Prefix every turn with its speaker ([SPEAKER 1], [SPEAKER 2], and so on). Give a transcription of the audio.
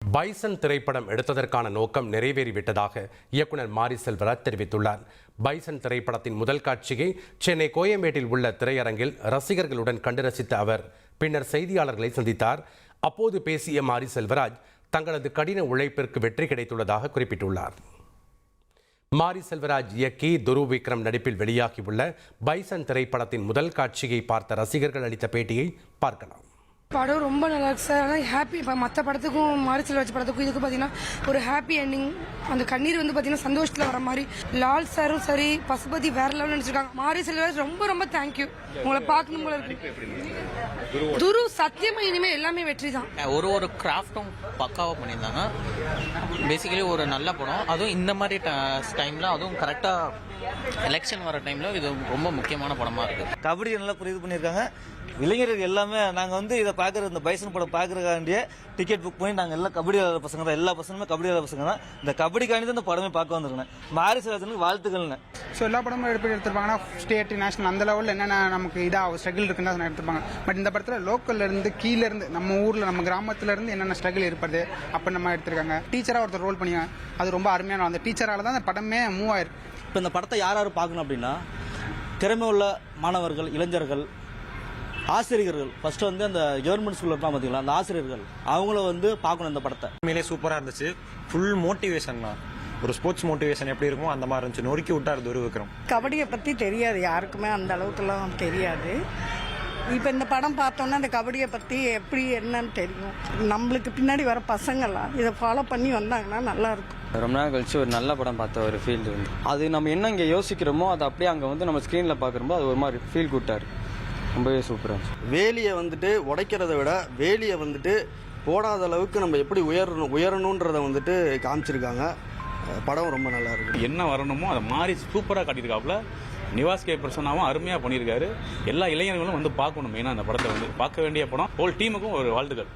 [SPEAKER 1] Bison திரைப்படம் எடுத்ததற்கான நோக்கம் நிறைவேறிவிட்டதாக இயக்குனர் மாரி செல்வராஜ் தெரிவித்துள்ளார். பைசன் திரைப்படத்தின் முதல் காட்சியை சென்னை கோயம்பேட்டில் உள்ள திரையரங்கில் ரசிகர்களுடன் கண்டு ரசித்த அவர் பின்னர் செய்தியாளர்களை சந்தித்தார். அப்போது பேசிய மாரி செல்வராஜ் தங்களது கடின உழைப்பிற்கு வெற்றி கிடைத்துள்ளதாக குறிப்பிட்டுள்ளார். மாரி செல்வராஜ் இயக்கி துருவ் விக்ரம் நடிப்பில் வெளியாகியுள்ள பைசன் திரைப்படத்தின் முதல் காட்சியை பார்த்த ரசிகர்கள் அளித்த பேட்டியை பார்க்கலாம்.
[SPEAKER 2] படம் ரொம்ப நல்லா இருக்கு சார். ஆனால் ஹாப்பி இப்போ மற்ற படத்துக்கும் மாரி செல்வராஜ் படத்துக்கும் இதுக்கு பார்த்தீங்கன்னா ஒரு ஹாப்பி எண்டிங். அந்த கண்ணீர் வந்து பார்த்தீங்கன்னா சந்தோஷத்தில் வர மாதிரி. லால் சாரும் சரி, பசுபதி வேற லெவல் நினைச்சிருக்காங்க. மாரி செல்வராஜ் ரொம்ப ரொம்ப தேங்க்யூ. உங்களை பார்க்கணும் போல இருக்கு. துரு சத்தியமா இனிமே எல்லாமே வெற்றி தான்.
[SPEAKER 3] ஒரு கிராஃப்டும் பக்காவாக பண்ணியிருந்தாங்க. பேசிக்கலி ஒரு நல்ல படம். அதுவும் இந்த மாதிரி டைம்ல, அதுவும் கரெக்டா எலெக்ஷன் வர டைம்ல இது ரொம்ப முக்கியமான படமா இருக்கு.
[SPEAKER 4] கபடி நல்லா புரியுது பண்ணியிருக்காங்க. இளைஞர்கள் எல்லாமே நாங்கள் வந்து இதை பார்க்குற இந்த பைசன் படம் பார்க்கறதுக்காண்டியே டிக்கெட் புக் பண்ணி நாங்கள் எல்லாம் கபடி விளையாடுற பசங்க தான். எல்லா பசங்களுமே கபடி விளையாடுற பசங்க தான். இந்த கபடிக்காண்டி தான் இந்த படமே பார்க்க வந்துருக்கேன். மாரி செல்வராஜனுக்கு வாழ்த்துக்கள்னு.
[SPEAKER 5] ஸோ எல்லா படமும் எடுத்திருப்பாங்கன்னா ஸ்டேட் நேஷனல் அந்த லெவலில் என்னென்ன நமக்கு இதாக ஸ்ட்ரகிள் இருக்குன்னு தான் எடுத்திருப்பாங்க. பட் இந்த படத்தில் லோக்கல்ல இருந்து கீழே இருந்து நம்ம ஊரில் நம்ம கிராமத்துல இருந்து என்னென்ன ஸ்ட்ரகிள் இருப்பது அப்போ நம்ம எடுத்திருக்காங்க. டீச்சராக ஒருத்தர் ரோல் பண்ணி அது ரொம்ப அருமையான அந்த டீச்சரால தான் அந்த படமே மூவ் ஆயிருக்கு.
[SPEAKER 4] இப்போ இந்த படத்தை யார் பார்க்கணும் அப்படின்னா திறமை உள்ள மாணவர்கள், இளைஞர்கள், ஆசிரியர்கள். ஃபர்ஸ்ட் வந்து அந்த கவர்மெண்ட் ஸ்கூல்ல இருப்பாங்க பார்த்தீங்களா, அந்த ஆசிரியர்கள் அவங்கள வந்து பார்க்கணும் இந்த படத்தை.
[SPEAKER 6] உண்மையிலே சூப்பராக இருந்துச்சு. ஃபுல் மோட்டிவேஷன் தான். ஒரு ஸ்போர்ட்ஸ் மோட்டிவேஷன் எப்படி இருக்கும் அந்த மாதிரி இருந்துச்சு. நொறுக்கி விட்டார் துருவ் விக்ரம்.
[SPEAKER 7] கபடியை பற்றி தெரியாது யாருக்குமே, அந்த அளவுக்குலாம் தெரியாது. இப்போ இந்த படம் பார்த்தோன்னா அந்த கபடியை பற்றி எப்படி என்னன்னு தெரியும். நம்மளுக்கு பின்னாடி வர பசங்கள்லாம் இதை ஃபாலோ பண்ணி வந்தாங்கன்னா நல்லா இருக்கும்.
[SPEAKER 8] ரொம்ப நாள் கழிச்சு ஒரு நல்ல படம் பார்த்த ஒரு ஃபீல் வந்து அது நம்ம என்ன இங்கே யோசிக்கிறோமோ அது அப்படியே அங்கே வந்து நம்ம ஸ்க்ரீனில் பார்க்குறோமோ அது ஒரு மாதிரி ஃபீல் குட்டாரு. ரொம்பவே சூப்பராக இருந்துச்சு.
[SPEAKER 9] வேலியை வந்துட்டு உடைக்கிறத விட வேலியை வந்துட்டு போடாத அளவுக்கு நம்ம எப்படி உயரணுன்றதை வந்துட்டு காமிச்சிருக்காங்க. படம் ரொம்ப நல்லா இருக்கு.
[SPEAKER 10] என்ன வரணுமோ அதை மாறி சூப்பராக காட்டியிருக்காப்புல. நிவாஸ் கே பிரசன்னாவும் அருமையாக பண்ணியிருக்காரு. எல்லா இளைஞர்களும் வந்து பார்க்கணும். மெயினாக அந்த படத்தை வந்து பார்க்க வேண்டிய படம். ஹோல் டீமுக்கும் ஒரு வாழ்த்துக்கள்.